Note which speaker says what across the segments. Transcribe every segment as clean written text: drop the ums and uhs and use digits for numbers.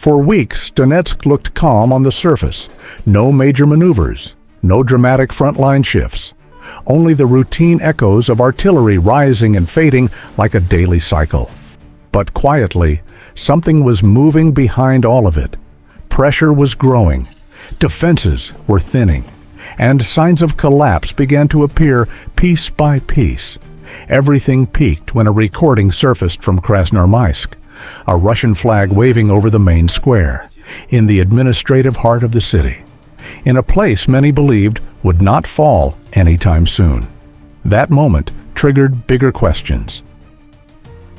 Speaker 1: For weeks, Donetsk looked calm on the surface. No major maneuvers, no dramatic frontline shifts. Only the routine echoes of artillery rising and fading like a daily cycle. But quietly, something was moving behind all of it. Pressure was growing, defenses were thinning, and signs of collapse began to appear piece by piece. Everything peaked when a recording surfaced from Krasnoarmeysk, a Russian flag waving over the main square, in the administrative heart of the city, in a place many believed would not fall anytime soon. That moment triggered bigger questions.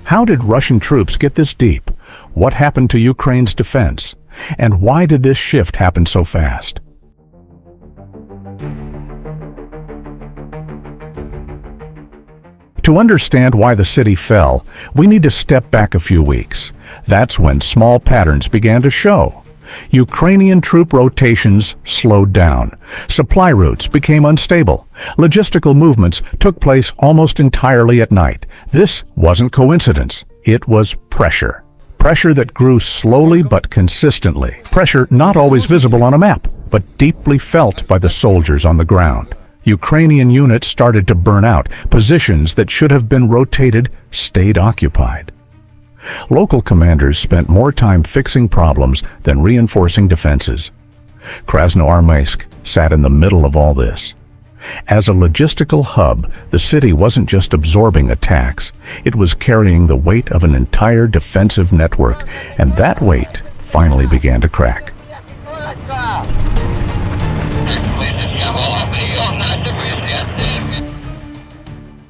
Speaker 1: How did Russian troops get this deep? What happened to Ukraine's defense? And why did this shift happen so fast? To understand why the city fell, we need to step back a few weeks. That's when small patterns began to show. Ukrainian troop rotations slowed down. Supply routes became unstable. Logistical movements took place almost entirely at night. This wasn't coincidence. It was pressure. Pressure that grew slowly but consistently. Pressure not always visible on a map, but deeply felt by the soldiers on the ground. Ukrainian units started to burn out. Positions that should have been rotated stayed occupied. Local commanders spent more time fixing problems than reinforcing defenses. Krasnoarmeysk sat in the middle of all this. As a logistical hub, the city wasn't just absorbing attacks, it was carrying the weight of an entire defensive network, and that weight finally began to crack.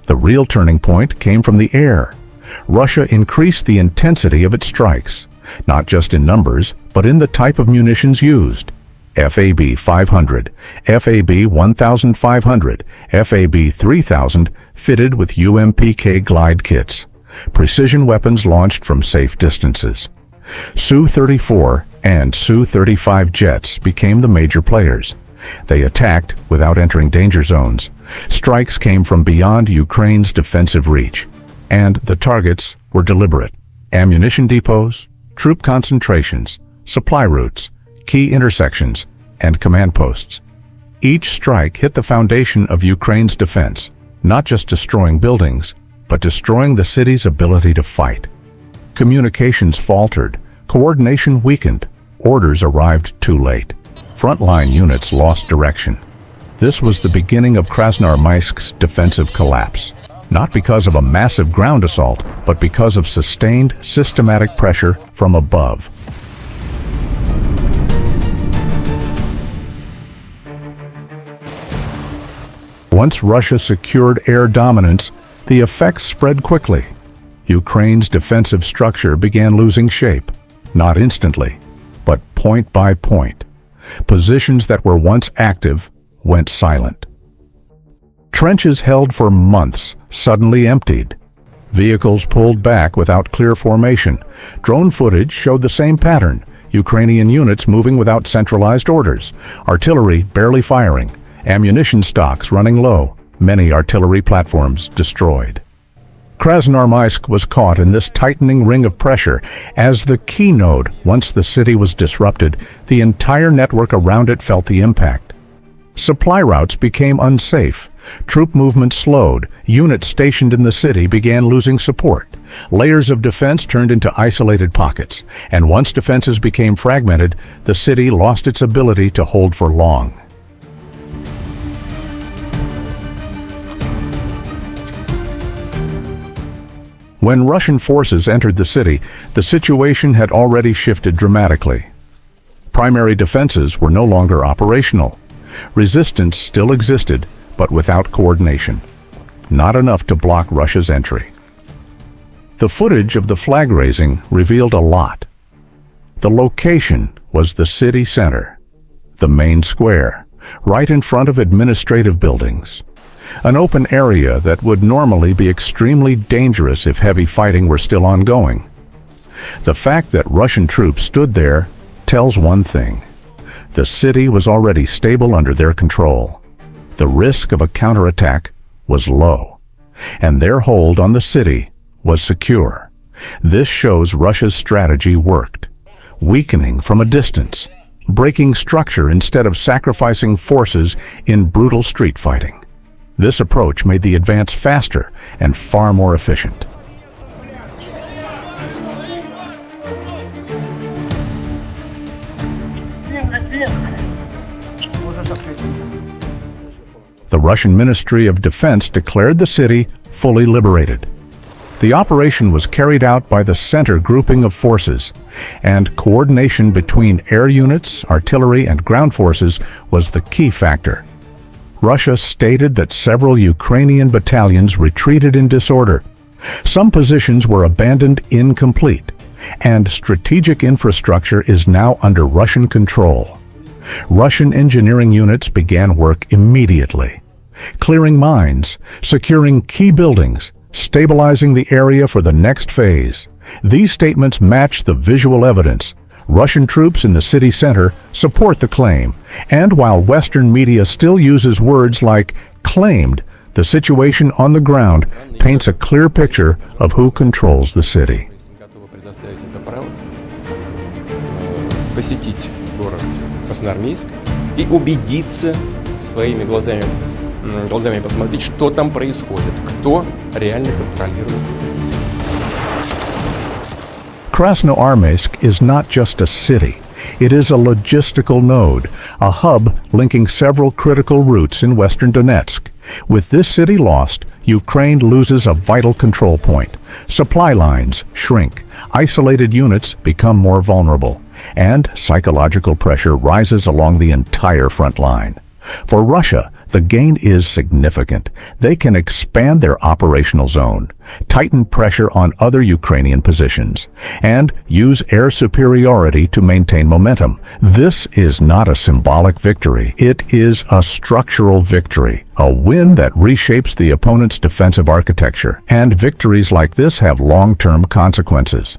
Speaker 1: The real turning point came from the air. Russia increased the intensity of its strikes, not just in numbers, but in the type of munitions used. FAB 500, FAB 1500, FAB 3000 fitted with UMPK glide kits, precision weapons launched from safe distances. Su-34 and Su-35 jets became the major players. They attacked without entering danger zones. Strikes came from beyond Ukraine's defensive reach, and the targets were deliberate. Ammunition depots, troop concentrations, supply routes, key intersections, and command posts. Each strike hit the foundation of Ukraine's defense, not just destroying buildings, but destroying the city's ability to fight. Communications faltered, coordination weakened, orders arrived too late. Frontline units lost direction. This was the beginning of Krasnoarmeysk's defensive collapse, not because of a massive ground assault, but because of sustained, systematic pressure from above. Once Russia secured air dominance, the effects spread quickly. Ukraine's defensive structure began losing shape, not instantly, but point by point. Positions that were once active went silent. Trenches held for months suddenly emptied. Vehicles pulled back without clear formation. Drone footage showed the same pattern. Ukrainian units moving without centralized orders. Artillery barely firing. Ammunition stocks running low. Many artillery platforms destroyed. Krasnoarmeysk was caught in this tightening ring of pressure. As the key node, once the city was disrupted, the entire network around it felt the impact. Supply routes became unsafe. Troop movement slowed. Units stationed in the city began losing support. Layers of defense turned into isolated pockets. And once defenses became fragmented, the city lost its ability to hold for long. When Russian forces entered the city, the situation had already shifted dramatically. Primary defenses were no longer operational. Resistance still existed, but without coordination. Not enough to block Russia's entry. The footage of the flag raising revealed a lot. The location was the city center, the main square, right in front of administrative buildings. An open area that would normally be extremely dangerous if heavy fighting were still ongoing. The fact that Russian troops stood there tells one thing. The city was already stable under their control. The risk of a counterattack was low, and their hold on the city was secure. This shows Russia's strategy worked. weakening from a distance, breaking structure instead of sacrificing forces in brutal street fighting. This approach made the advance faster and far more efficient. The Russian Ministry of Defense declared the city fully liberated. The operation was carried out by the center grouping of forces, and coordination between air units, artillery, and ground forces was the key factor. Russia stated that several Ukrainian battalions retreated in disorder. Some positions were abandoned incomplete, and strategic infrastructure is now under Russian control. Russian engineering units began work immediately, clearing mines, securing key buildings, stabilizing the area for the next phase. These statements match the visual evidence. Russian troops in the city center support the claim, and while Western media still uses words like claimed, the situation on the ground paints a clear picture of who controls the city.
Speaker 2: Посетить город Красноармейск и убедиться своими глазами посмотреть, что там происходит, кто реально контролирует.
Speaker 1: Krasnoarmeysk is not just a city. It is a logistical node, a hub linking several critical routes in western Donetsk. With this city lost, Ukraine loses a vital control point. Supply lines shrink, isolated units become more vulnerable, and psychological pressure rises along the entire front line. For Russia, the gain is significant. They can expand their operational zone, tighten pressure on other Ukrainian positions, and use air superiority to maintain momentum. This is not a symbolic victory. It is a structural victory, a win that reshapes the opponent's defensive architecture. And victories like this have long-term consequences.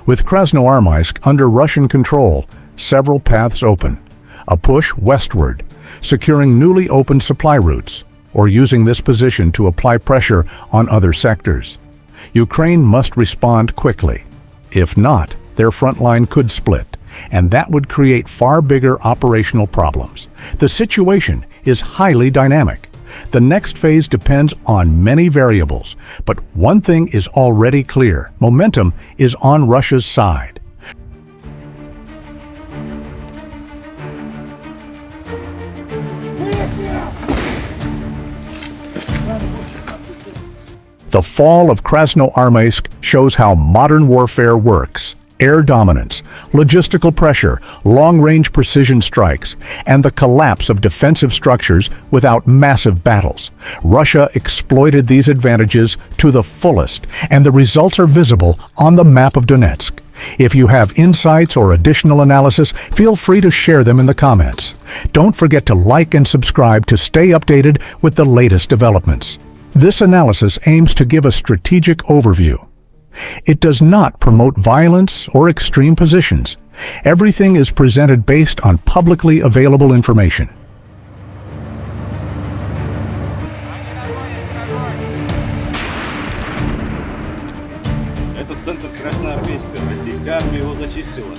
Speaker 1: With Krasnoarmeysk under Russian control, several paths open. A push westward, securing newly opened supply routes, or using this position to apply pressure on other sectors. Ukraine must respond quickly. If not, their front line could split, and that would create far bigger operational problems. The situation is highly dynamic. The next phase depends on many variables, but one thing is already clear. Momentum is on Russia's side. The fall of Krasnoarmeysk shows how modern warfare works. Air dominance, logistical pressure, long-range precision strikes, and the collapse of defensive structures without massive battles. Russia exploited these advantages to the fullest, and the results are visible on the map of Donetsk. If you have insights or additional analysis, feel free to share them in the comments. Don't forget to like and subscribe to stay updated with the latest developments. This analysis aims to give a strategic overview. It does not promote violence or extreme positions. Everything is presented based on publicly available information.
Speaker 3: Это центр Красноармейска. Российская армия его зачистила.